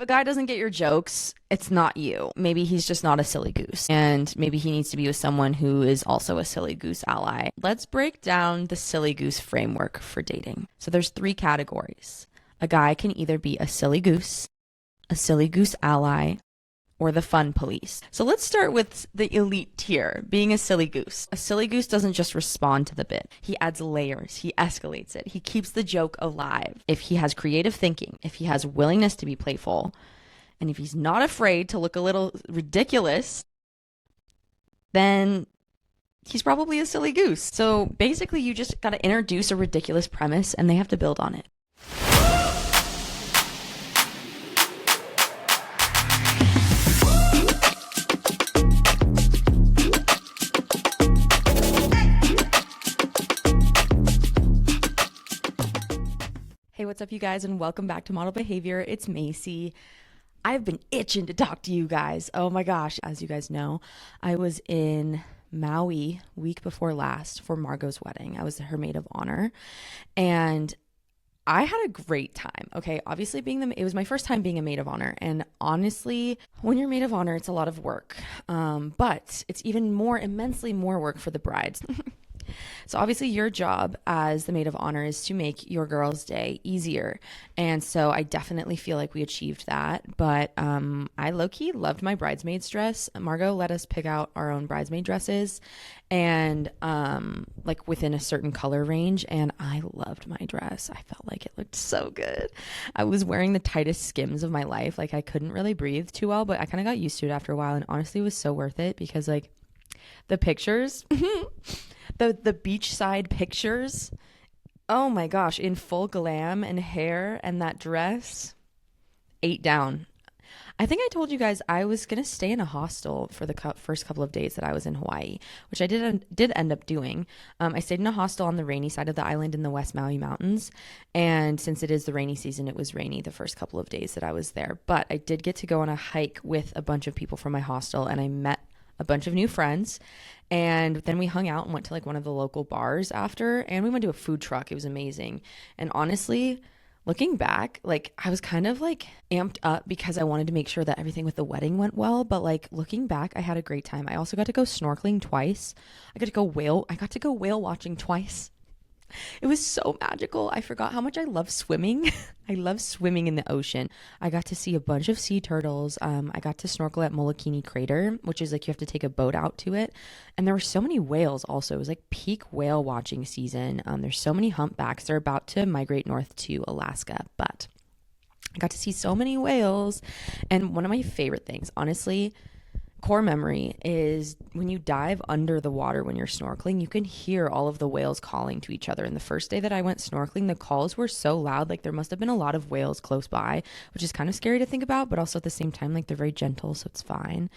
If a guy doesn't get your jokes, it's not you. Maybe he's just not a silly goose. And maybe he needs to be with someone who is also a silly goose ally. Let's break down the silly goose framework for dating. So there's 3 categories. A guy can either be a silly goose ally, or the fun police. So let's start with the elite tier, being a silly goose. A silly goose doesn't just respond to the bit. He adds layers, he escalates it, he keeps the joke alive. If he has creative thinking, if he has willingness to be playful, and if he's not afraid to look a little ridiculous, then he's probably a silly goose. So basically you just gotta introduce a ridiculous premise and they have to build on it. Hey, what's up, you guys, and welcome back to Model Behavior. It's Macy. I've been itching to talk to you guys. Oh my gosh. As you guys know, I was in Maui week before last for Margot's wedding. I was her maid of honor, and I had a great time. Okay, obviously it was my first time being a maid of honor, and honestly, when you're maid of honor, it's a lot of work, but it's even immensely more work for the brides. So obviously your job as the maid of honor is to make your girl's day easier. And so I definitely feel like we achieved that. But I low-key loved my bridesmaid's dress. Margot let us pick out our own bridesmaid dresses and like within a certain color range. And I loved my dress. I felt like it looked so good. I was wearing the tightest skims of my life. Like I couldn't really breathe too well, but I kind of got used to it after a while. And honestly, it was so worth it because like the pictures... The beachside pictures, oh my gosh, in full glam and hair and that dress, 8 down. I think I told you guys I was going to stay in a hostel for the first couple of days that I was in Hawaii, which I did end up doing. I stayed in a hostel on the rainy side of the island in the West Maui Mountains. And since it is the rainy season, it was rainy the first couple of days that I was there. But I did get to go on a hike with a bunch of people from my hostel, and I met a bunch of new friends. And then we hung out and went to like one of the local bars after, and we went to a food truck. It was amazing. And honestly, looking back, like I was kind of like amped up because I wanted to make sure that everything with the wedding went well. But like looking back, I had a great time. I also got to go snorkeling twice. I got to go whale watching twice. It was so magical. I forgot how much I love swimming. I love swimming in the ocean. I got to see a bunch of sea turtles. I got to snorkel at Molokini Crater, which is like you have to take a boat out to it. And there were so many whales also. It was like peak whale watching season. There's so many humpbacks. They're about to migrate north to Alaska, but I got to see so many whales. And one of my favorite things, honestly, core memory is when you dive under the water when you're snorkeling, you can hear all of the whales calling to each other. And the first day that I went snorkeling, the calls were so loud, like there must have been a lot of whales close by, which is kind of scary to think about, but also at the same time, like they're very gentle, so it's fine.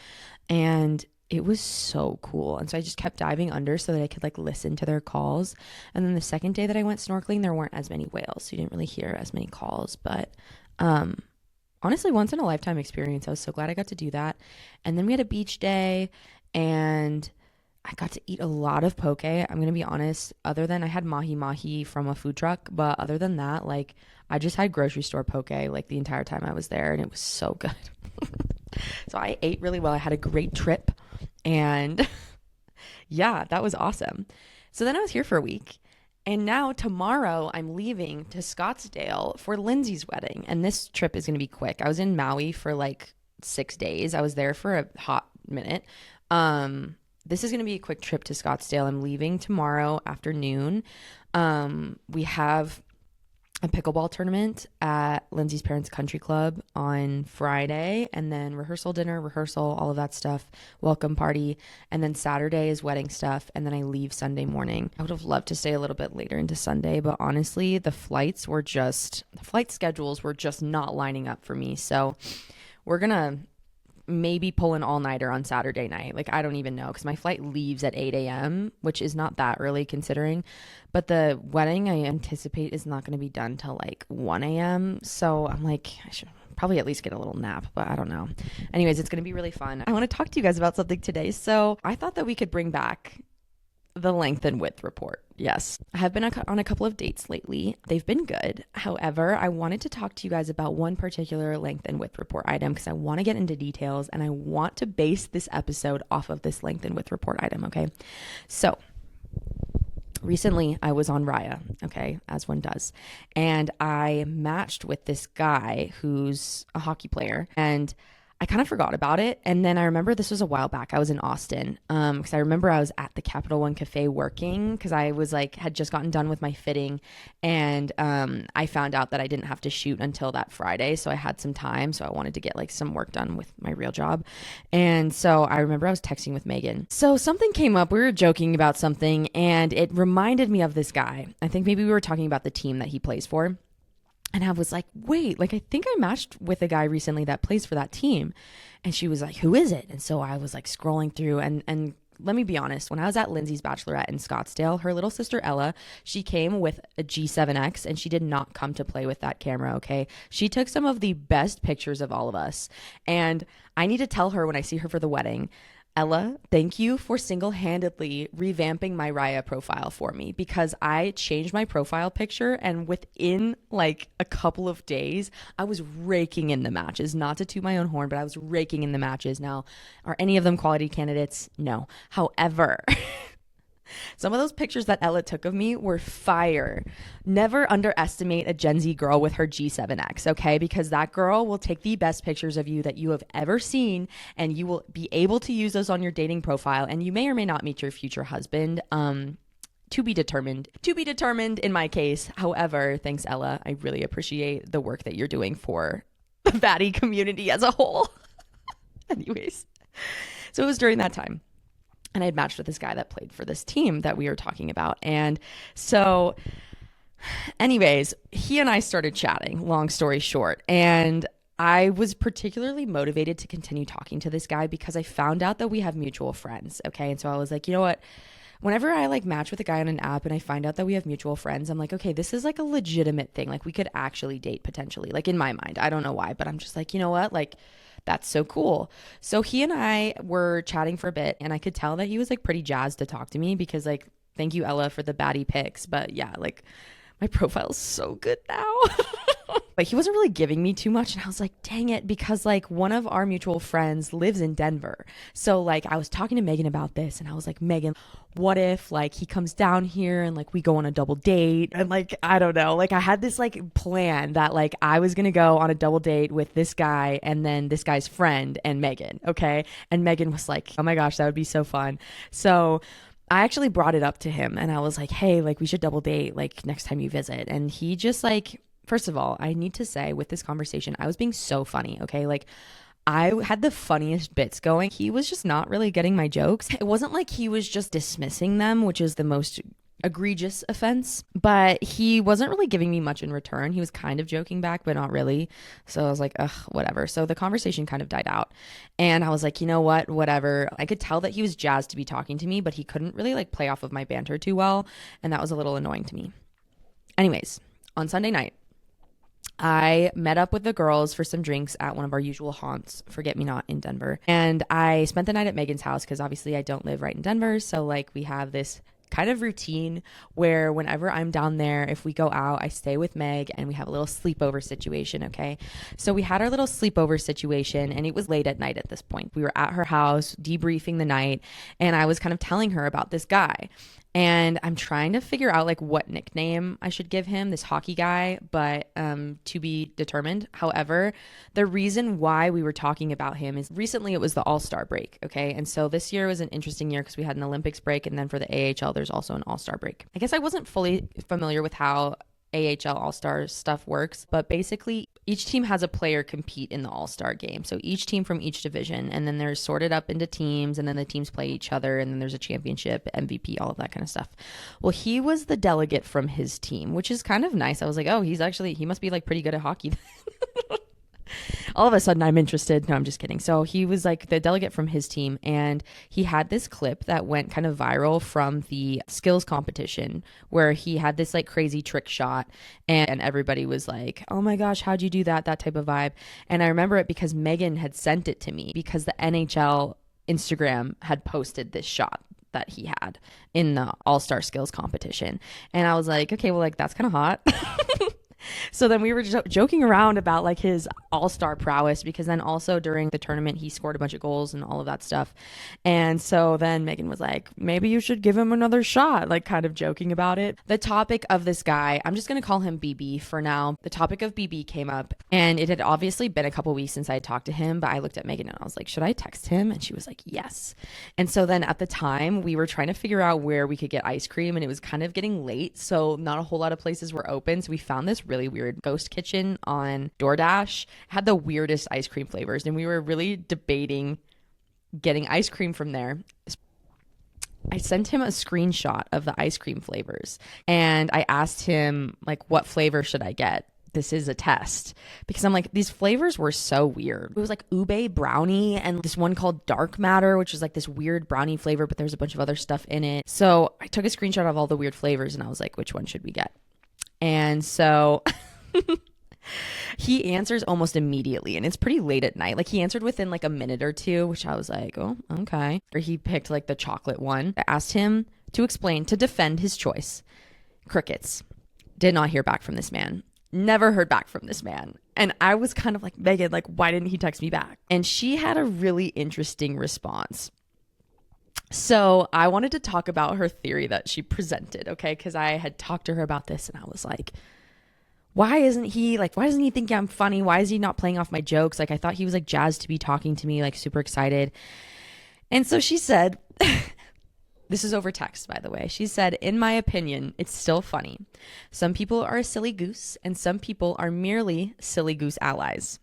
And it was so cool. And so I just kept diving under so that I could like listen to their calls. And then the second day that I went snorkeling, there weren't as many whales, so you didn't really hear as many calls. But honestly, once in a lifetime experience. I was so glad I got to do that. And then we had a beach day and I got to eat a lot of poke. I'm going to be honest, other than I had mahi mahi from a food truck, but other than that, like I just had grocery store poke like the entire time I was there, and it was so good. So I ate really well. I had a great trip, and yeah, that was awesome. So then I was here for a week. And now tomorrow I'm leaving to Scottsdale for Lindsay's wedding. And this trip is going to be quick. I was in Maui for like 6 days. I was there for a hot minute. This is going to be a quick trip to Scottsdale. I'm leaving tomorrow afternoon. We have a pickleball tournament at Lindsay's parents' country club on Friday, and then dinner, rehearsal, all of that stuff, welcome party, and then Saturday is wedding stuff, and then I leave Sunday morning. I would have loved to stay a little bit later into Sunday, but honestly, the flight schedules were just not lining up for me, so we're gonna maybe pull an all-nighter on Saturday night. Like, I don't even know, because my flight leaves at 8 a.m., which is not that early considering. But the wedding I anticipate is not going to be done till like 1 a.m. So I'm like, I should probably at least get a little nap, but I don't know. Anyways, it's going to be really fun. I want to talk to you guys about something today. So I thought that we could bring back The length and width report. Yes. I have been on a couple of dates lately. They've been good. However, I wanted to talk to you guys about one particular length and width report item because I want to get into details and I want to base this episode off of this length and width report item, okay? So, recently I was on Raya, okay, as one does, and I matched with this guy who's a hockey player, and I kind of forgot about it. And then I remember this was a while back. I was in Austin because I remember I was at the Capital One Cafe working because I was like, had just gotten done with my fitting. And I found out that I didn't have to shoot until that Friday. So I had some time. So I wanted to get like some work done with my real job. And so I remember I was texting with Meghan. So something came up. We were joking about something and it reminded me of this guy. I think maybe we were talking about the team that he plays for. And I was like, wait, like, I think I matched with a guy recently that plays for that team. And she was like, who is it? And so I was like scrolling through and let me be honest, when I was at Lindsay's bachelorette in Scottsdale, her little sister Ella, she came with a G7X and she did not come to play with that camera, okay? She took some of the best pictures of all of us. And I need to tell her when I see her for the wedding, Ella, thank you for single-handedly revamping my Raya profile for me because I changed my profile picture and within like a couple of days, I was raking in the matches. Not to toot my own horn, but I was raking in the matches. Now, are any of them quality candidates? No. However, some of those pictures that Ella took of me were fire. Never underestimate a Gen Z girl with her G7X, okay? Because that girl will take the best pictures of you that you have ever seen, and you will be able to use those on your dating profile, and you may or may not meet your future husband. To be determined. To be determined in my case. However, thanks, Ella. I really appreciate the work that you're doing for the baddie community as a whole. Anyways, so it was during that time. And I had matched with this guy that played for this team that we were talking about. And so anyways, he and I started chatting, long story short. And I was particularly motivated to continue talking to this guy because I found out that we have mutual friends. Okay. And so I was like, you know what? Whenever I like match with a guy on an app and I find out that we have mutual friends, I'm like, okay, this is like a legitimate thing. Like we could actually date potentially, like in my mind. I don't know why, but I'm just like, you know what? Like, that's so cool. So he and I were chatting for a bit and I could tell that he was like pretty jazzed to talk to me because like, thank you, Ella, for the baddie pics. But yeah, like my profile is so good now. But he wasn't really giving me too much. And I was like, dang it, because like one of our mutual friends lives in Denver. So like I was talking to Meghan about this and I was like, Meghan, what if like he comes down here and like we go on a double date? And like, I don't know, like I had this like plan that like I was going to go on a double date with this guy and then this guy's friend and Meghan. Okay. And Meghan was like, oh my gosh, that would be so fun. So I actually brought it up to him and I was like, hey, like we should double date like next time you visit. And he just like, first of all, I need to say with this conversation, I was being so funny, okay? Like, I had the funniest bits going. He was just not really getting my jokes. It wasn't like he was just dismissing them, which is the most egregious offense, but he wasn't really giving me much in return. He was kind of joking back, but not really. So I was like, ugh, whatever. So the conversation kind of died out. And I was like, you know what? Whatever. I could tell that he was jazzed to be talking to me, but he couldn't really like play off of my banter too well. And that was a little annoying to me. Anyways, on Sunday night, I met up with the girls for some drinks at one of our usual haunts, Forget Me Not in Denver. And I spent the night at Megan's house because obviously I don't live right in Denver. So like we have this kind of routine where whenever I'm down there, if we go out, I stay with Meg and we have a little sleepover situation. Okay. So we had our little sleepover situation and it was late at night at this point. We were at her house debriefing the night and I was kind of telling her about this guy. And I'm trying to figure out like what nickname I should give him, this hockey guy, but to be determined. However, the reason why we were talking about him is recently it was the All-Star break, okay? And so this year was an interesting year because we had an Olympics break and then for the AHL, there's also an All-Star break. I guess I wasn't fully familiar with how AHL All-Star stuff works, but basically each team has a player compete in the All-Star game. So each team from each division, and then they're sorted up into teams, and then the teams play each other, and then there's a championship, MVP, all of that kind of stuff. Well, he was the delegate from his team, which is kind of nice. I was like, oh, he must be like pretty good at hockey. All of a sudden I'm interested. No, I'm just kidding. So he was like the delegate from his team and he had this clip that went kind of viral from the skills competition where he had this like crazy trick shot and everybody was like, oh my gosh, how'd you do that? That type of vibe. And I remember it because Meghan had sent it to me because the NHL Instagram had posted this shot that he had in the all-star skills competition. And I was like, okay, well, like, that's kind of hot. So then we were joking around about like his all-star prowess, because then also during the tournament he scored a bunch of goals and all of that stuff. And so then Meghan was like, maybe you should give him another shot, like kind of joking about it. The topic of this guy, I'm just going to call him BB for now. The topic of BB came up, and it had obviously been a couple weeks since I had talked to him, but I looked at Meghan and I was like, should I text him? And she was like, yes. And so then at the time we were trying to figure out where we could get ice cream, and it was kind of getting late, so not a whole lot of places were open. So we found this really weird ghost kitchen on DoorDash. It had the weirdest ice cream flavors, and we were really debating getting ice cream from there. I sent him a screenshot of the ice cream flavors, and I asked him, like, what flavor should I get? This is a test, because I'm like, these flavors were so weird. It was like ube brownie and this one called dark matter, which is like this weird brownie flavor, but there's a bunch of other stuff in it. So I took a screenshot of all the weird flavors, and I was like, which one should we get? And so he answers almost immediately, and it's pretty late at night. Like, he answered within like a minute or two, which I was like, oh, okay. Or he picked like the chocolate one. I asked him to explain, to defend his choice. Crickets. Did not hear back from this man. Never heard back from this man. And I was kind of like, Meghan, like, why didn't he text me back? And she had a really interesting response. So I wanted to talk about her theory that she presented, okay? Because I had talked to her about this, and I was like, why doesn't he think I'm funny? Why is he not playing off my jokes? Like, I thought he was like jazzed to be talking to me, like super excited. And so she said, this is over text, by the way. She said, in my opinion, it's still funny. Some people are a silly goose, and some people are merely silly goose allies.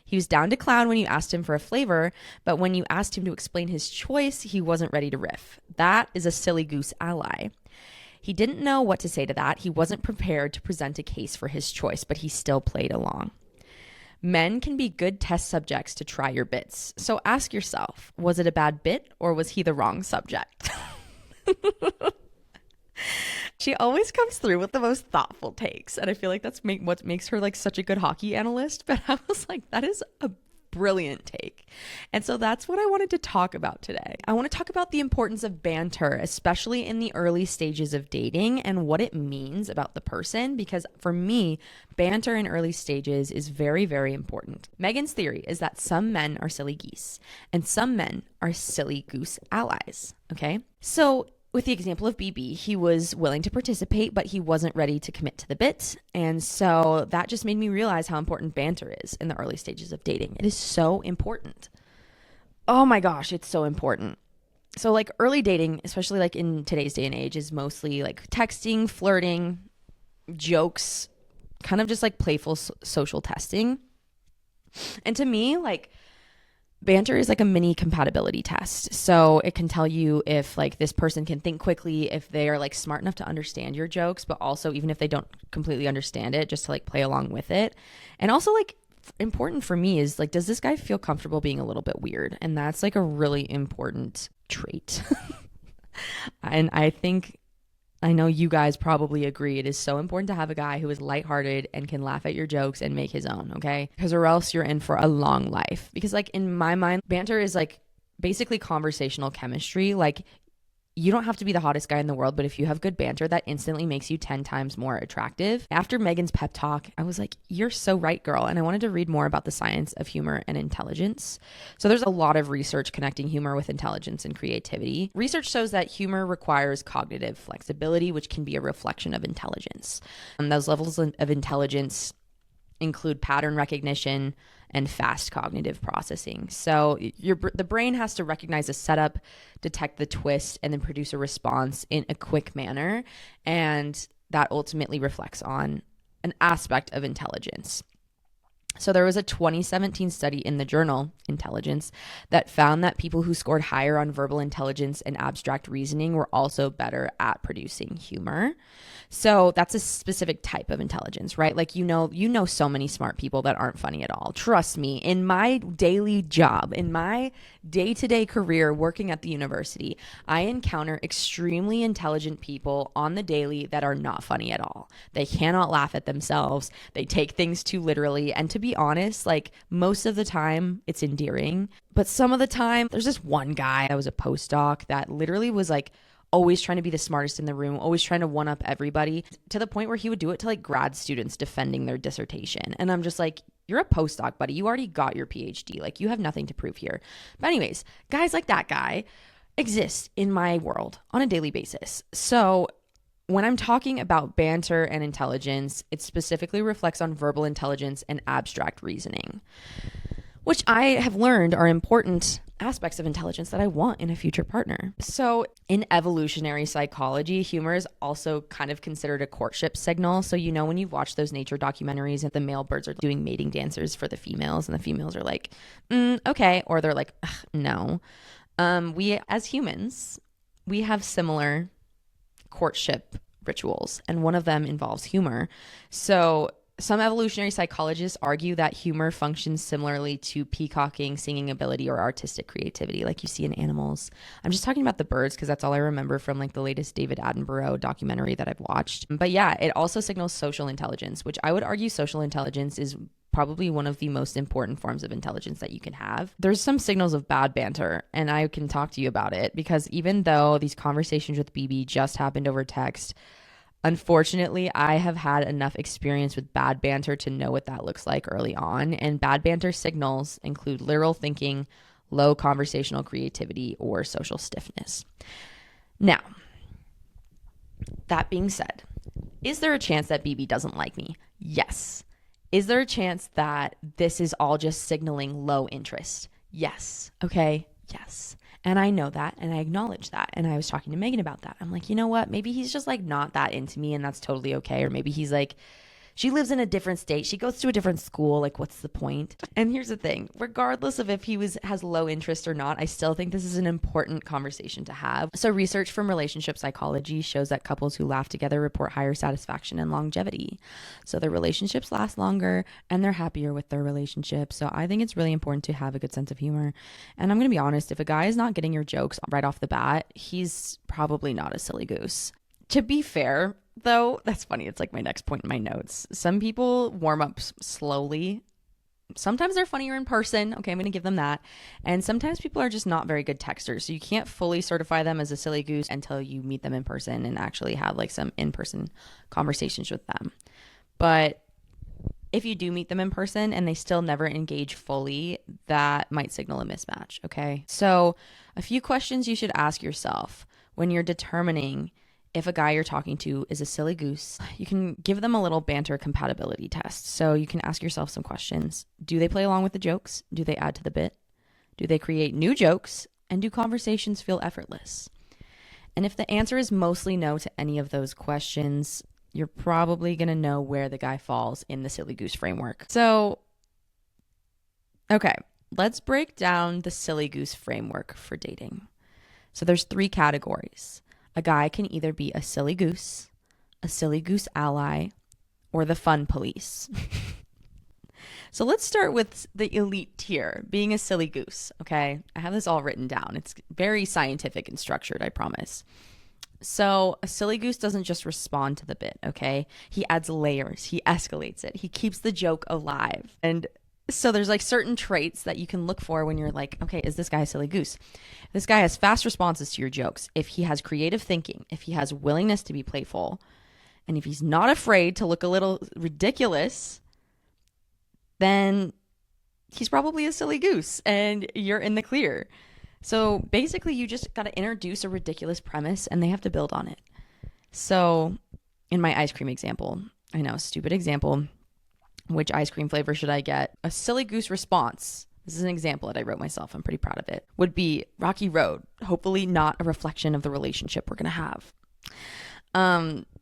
He was down to clown when you asked him for a flavor, but when you asked him to explain his choice, he wasn't ready to riff. That is a silly goose ally. He didn't know what to say to that. He wasn't prepared to present a case for his choice, but he still played along. Men can be good test subjects to try your bits. So ask yourself, was it a bad bit, or was he the wrong subject? She always comes through with the most thoughtful takes, and I feel like that's what makes her like such a good hockey analyst. But I was like, that is a brilliant take. And so that's what I wanted to talk about today. I want to talk about the importance of banter, especially in the early stages of dating, and what it means about the person, because for me, banter in early stages is very, very important. Meghan's theory is that some men are silly geese and some men are silly goose allies. Okay. So with the example of BB, he was willing to participate, but he wasn't ready to commit to the bit. And so that just made me realize how important banter is in the early stages of dating. It is so important. Oh my gosh, it's so important. So like early dating, especially like in today's day and age, is mostly like texting, flirting, jokes, kind of just like playful social testing. And to me, like, banter is like a mini compatibility test. So it can tell you if like this person can think quickly, if they are like smart enough to understand your jokes, but also even if they don't completely understand it, just to like play along with it. And also like important for me is like, does this guy feel comfortable being a little bit weird? And that's like a really important trait. And I know you guys probably agree. It is so important to have a guy who is lighthearted and can laugh at your jokes and make his own, okay? Because or else you're in for a long life. Because like in my mind, banter is like basically conversational chemistry. Like you don't have to be the hottest guy in the world, but if you have good banter, that instantly makes you 10 times more attractive. After Meghan's pep talk, I was like, you're so right, girl. And I wanted to read more about the science of humor and intelligence. So there's a lot of research connecting humor with intelligence and creativity. Research shows that humor requires cognitive flexibility, which can be a reflection of intelligence. And those levels of intelligence include pattern recognition and fast cognitive processing. So the brain has to recognize a setup, detect the twist, and then produce a response in a quick manner. And that ultimately reflects on an aspect of intelligence. So there was a 2017 study in the journal Intelligence that found that people who scored higher on verbal intelligence and abstract reasoning were also better at producing humor. So that's a specific type of intelligence, right? Like, you know so many smart people that aren't funny at all. Trust me, in my daily job, in my day-to-day career working at the university, I encounter extremely intelligent people on the daily that are not funny at all. They cannot laugh at themselves. They take things too literally. And to be be honest, like most of the time it's endearing, but some of the time there's this one guy that was a postdoc that literally was like always trying to be the smartest in the room, always trying to one up everybody to the point where he would do it to like grad students defending their dissertation. And I'm just like, you're a postdoc, buddy. You already got your PhD. Like, you have nothing to prove here. But anyways, guys like that guy exist in my world on a daily basis. So when I'm talking about banter and intelligence, it specifically reflects on verbal intelligence and abstract reasoning, which I have learned are important aspects of intelligence that I want in a future partner. So in evolutionary psychology, humor is also kind of considered a courtship signal. So, you know, when you watch those nature documentaries and the male birds are doing mating dances for the females and the females are like, okay, or they're like, no. We as humans, we have similar courtship rituals, and one of them involves humor. So some evolutionary psychologists argue that humor functions similarly to peacocking, singing ability, or artistic creativity like you see in animals. I'm just talking about the birds because that's all I remember from like the latest David Attenborough documentary that I've watched. But yeah, it also signals social intelligence, which I would argue social intelligence is probably one of the most important forms of intelligence that you can have. There's some signals of bad banter, and I can talk to you about it because even though these conversations with BB just happened over text, unfortunately, I have had enough experience with bad banter to know what that looks like early on. And bad banter signals include literal thinking, low conversational creativity, or social stiffness. Now, that being said, is there a chance that BB doesn't like me? Yes. Is there a chance that this is all just signaling low interest? Yes. Okay. Yes. And I know that, and I acknowledge that. And I was talking to Meghan about that. I'm like, you know what? Maybe he's just like not that into me, and that's totally okay. Or maybe he's like, she lives in a different state. She goes to a different school. Like, what's the point? And here's the thing. Regardless of if he has low interest or not, I still think this is an important conversation to have. So research from relationship psychology shows that couples who laugh together report higher satisfaction and longevity. So their relationships last longer and they're happier with their relationship. So I think it's really important to have a good sense of humor. And I'm going to be honest, if a guy is not getting your jokes right off the bat, he's probably not a silly goose. To be fair, though, that's funny. It's like my next point in my notes. Some people warm up slowly. Sometimes they're funnier in person. Okay, I'm going to give them that. And sometimes people are just not very good texters. So you can't fully certify them as a silly goose until you meet them in person and actually have like some in-person conversations with them. But if you do meet them in person and they still never engage fully, that might signal a mismatch. Okay, so a few questions you should ask yourself when you're determining if a guy you're talking to is a silly goose. You can give them a little banter compatibility test. So you can ask yourself some questions. Do they play along with the jokes? Do they add to the bit? Do they create new jokes? And do conversations feel effortless? And if the answer is mostly no to any of those questions, you're probably going to know where the guy falls in the silly goose framework. So, okay, let's break down the silly goose framework for dating. So there's 3 categories. A guy can either be a silly goose ally, or the fun police. So let's start with the elite tier, being a silly goose, okay? I have this all written down. It's very scientific and structured, I promise. So a silly goose doesn't just respond to the bit, okay? He adds layers. He escalates it. He keeps the joke alive. And so there's like certain traits that you can look for when you're like, okay, is this guy a silly goose? This guy has fast responses to your jokes. If he has creative thinking, if he has willingness to be playful, and if he's not afraid to look a little ridiculous, then he's probably a silly goose and you're in the clear. So basically you just got to introduce a ridiculous premise and they have to build on it. So in my ice cream example, I know, stupid example, which ice cream flavor should I get? A silly goose response, this is an example that I wrote myself, I'm pretty proud of it, would be Rocky Road. Hopefully not a reflection of the relationship we're going to have.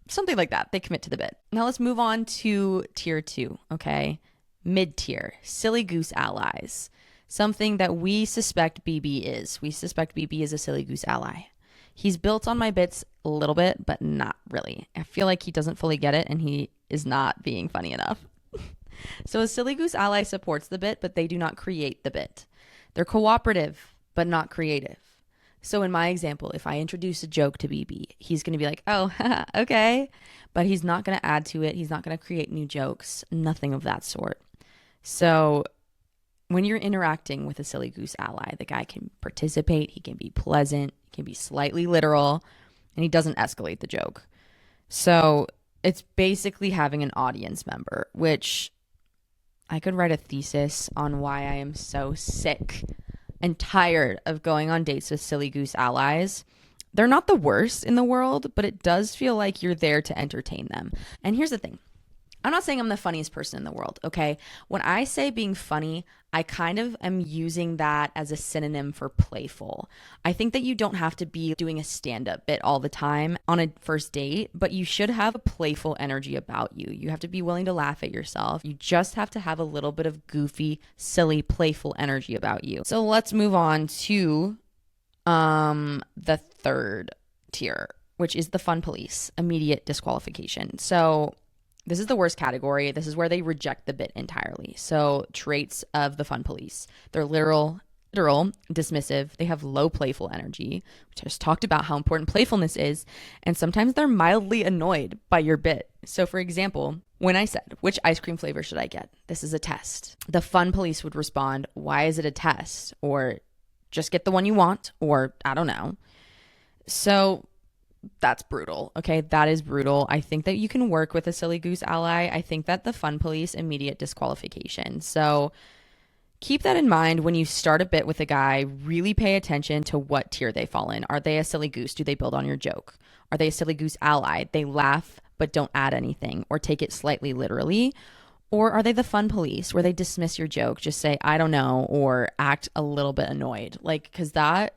Something like that. They commit to the bit. Now let's move on to tier 2, okay? Mid-tier, silly goose allies. Something that we suspect BB is. We suspect BB is a silly goose ally. He's built on my bits a little bit, but not really. I feel like he doesn't fully get it and he is not being funny enough. So a silly goose ally supports the bit, but they do not create the bit. They're cooperative, but not creative. So in my example, if I introduce a joke to BB, he's going to be like, oh, okay. But he's not going to add to it. He's not going to create new jokes, nothing of that sort. So when you're interacting with a silly goose ally, the guy can participate, he can be pleasant, he can be slightly literal, and he doesn't escalate the joke. So it's basically having an audience member, which I could write a thesis on why I am so sick and tired of going on dates with silly goose allies. They're not the worst in the world, but it does feel like you're there to entertain them. And here's the thing, I'm not saying I'm the funniest person in the world, okay? When I say being funny, I kind of am using that as a synonym for playful. I think that you don't have to be doing a stand up bit all the time on a first date, but you should have a playful energy about you. You have to be willing to laugh at yourself. You just have to have a little bit of goofy, silly, playful energy about you. So let's move on to the third tier, which is the fun police, immediate disqualification. So this is the worst category. This is where they reject the bit entirely. So traits of the fun police. They're literal, dismissive. They have low playful energy, which I just talked about how important playfulness is. And sometimes they're mildly annoyed by your bit. So for example, when I said, which ice cream flavor should I get? This is a test. The fun police would respond, why is it a test? Or just get the one you want, or I don't know. So that's brutal. Okay, that is brutal. I think that you can work with a silly goose ally. I think that the fun police, immediate disqualification. So keep that in mind when you start a bit with a guy. Really pay attention to what tier they fall in. Are they a silly goose? Do they build on your joke? Are they a silly goose ally? They laugh but don't add anything or take it slightly literally. Or are they the fun police where they dismiss your joke, just say, I don't know, or act a little bit annoyed? Like, because that,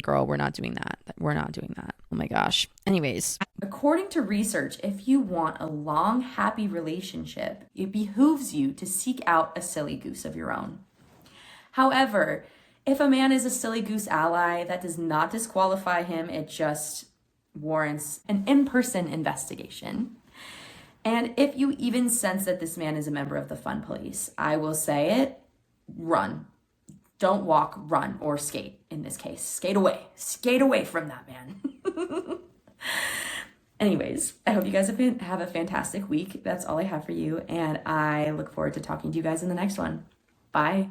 girl, we're not doing that. We're not doing that. Oh my gosh. Anyways, according to research, if you want a long, happy relationship, it behooves you to seek out a silly goose of your own. However, if a man is a silly goose ally, that does not disqualify him. It just warrants an in-person investigation. And if you even sense that this man is a member of the fun police, I will say it, run. Don't walk, run, or skate in this case. Skate away. Skate away from that man. Anyways, I hope you guys have a fantastic week. That's all I have for you. And I look forward to talking to you guys in the next one. Bye.